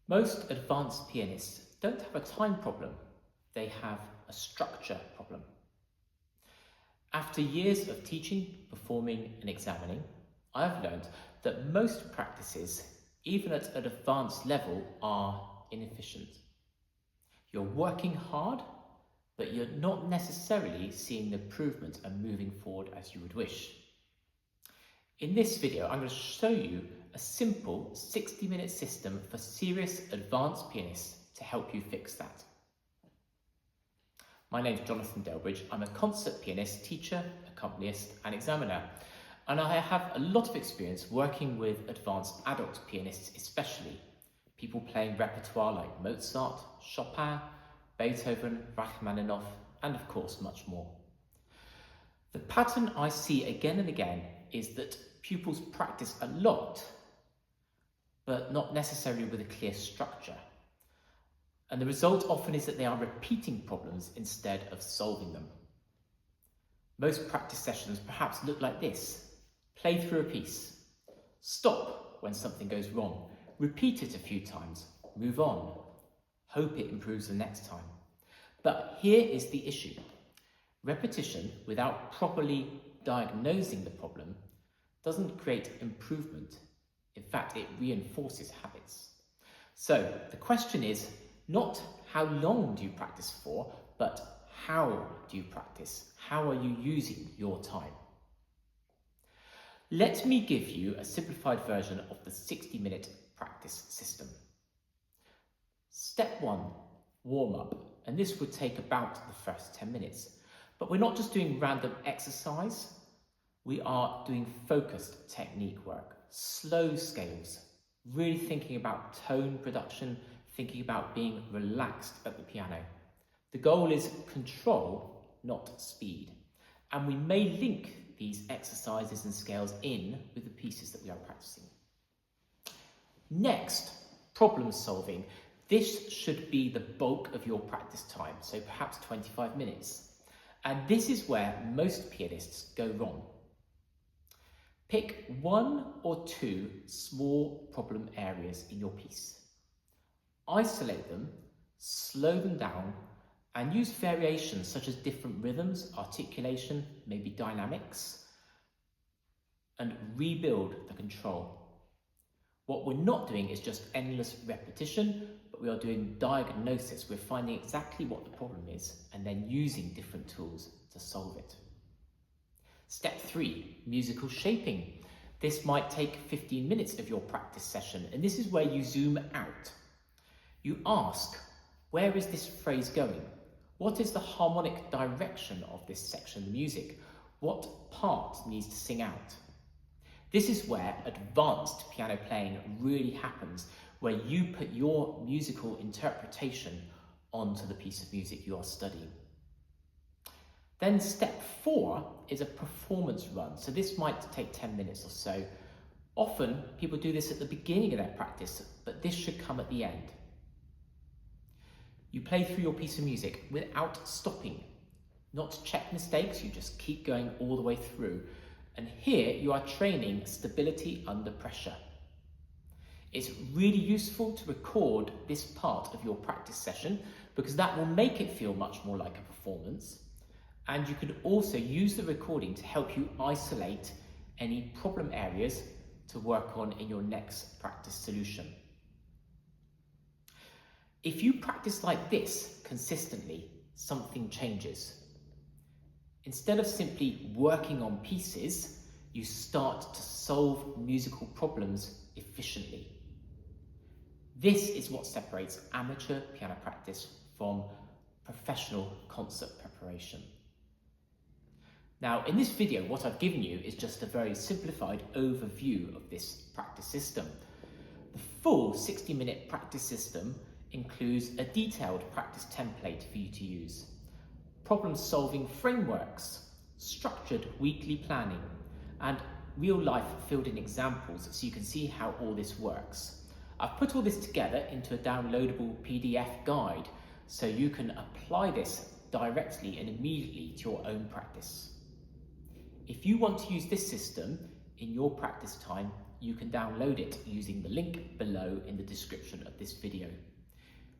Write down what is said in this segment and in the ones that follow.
Most advanced pianists don't have a time problem, they have a structure problem. After years of teaching, performing and examining, I have learned that most practices, even at an advanced level, are inefficient. You're working hard, but you're not necessarily seeing the improvement and moving forward as you would wish. In this video, I'm going to show you a simple 60-minute system for serious advanced pianists to help you fix that. My name is Jonathan Delbridge. I'm a concert pianist, teacher, accompanist and examiner, and I have a lot of experience working with advanced adult pianists, especially people playing repertoire like Mozart, Chopin, Beethoven, Rachmaninoff and of course much more. The pattern I see again and again is that pupils practice a lot, but not necessarily with a clear structure. And the result often is that they are repeating problems instead of solving them. Most practice sessions perhaps look like this. Play through a piece. Stop when something goes wrong. Repeat it a few times. Move on. Hope it improves the next time. But here is the issue. Repetition without properly diagnosing the problem doesn't create improvement. In fact, it reinforces habits. So the question is not how long do you practice for, but how do you practice? How are you using your time? Let me give you a simplified version of the 60-minute practice system. Step 1, warm up, and this would take about the first 10 minutes. But we're not just doing random exercise, we are doing focused technique work, slow scales, really thinking about tone production, thinking about being relaxed at the piano. The goal is control, not speed. And we may link these exercises and scales in with the pieces that we are practicing. Next, problem solving. This should be the bulk of your practice time, so perhaps 25 minutes. And this is where most pianists go wrong. Pick 1 or 2 small problem areas in your piece. Isolate them, slow them down, and use variations such as different rhythms, articulation, maybe dynamics, and rebuild the control. What we're not doing is just endless repetition, but we are doing diagnosis. We're finding exactly what the problem is and then using different tools to solve it. Step 3, musical shaping. This might take 15 minutes of your practice session, and this is where you zoom out. You ask, where is this phrase going? What is the harmonic direction of this section of the music? What part needs to sing out? This is where advanced piano playing really happens, where you put your musical interpretation onto the piece of music you are studying. Then step 4 is a performance run. So this might take 10 minutes or so. Often people do this at the beginning of their practice, but this should come at the end. You play through your piece of music without stopping. Not to check mistakes, you just keep going all the way through. And here you are training stability under pressure. It's really useful to record this part of your practice session because that will make it feel much more like a performance. And you can also use the recording to help you isolate any problem areas to work on in your next practice solution. If you practice like this consistently, something changes. Instead of simply working on pieces, you start to solve musical problems efficiently. This is what separates amateur piano practice from professional concert preparation. Now, in this video, what I've given you is just a very simplified overview of this practice system. The full 60-minute practice system includes a detailed practice template for you to use, problem-solving frameworks, structured weekly planning, and real-life filled-in examples so you can see how all this works. I've put all this together into a downloadable PDF guide so you can apply this directly and immediately to your own practice. If you want to use this system in your practice time, you can download it using the link below in the description of this this video.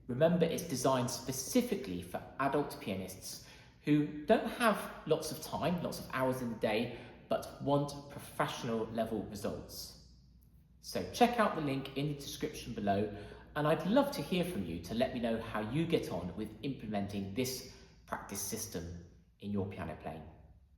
Remember, it's designed specifically for adult pianists who don't have lots of time, lots of hours in the day, but want professional level results. So check out the link in the description below, and I'd love to hear from you to let me know how you get on with implementing this practice system in your piano playing.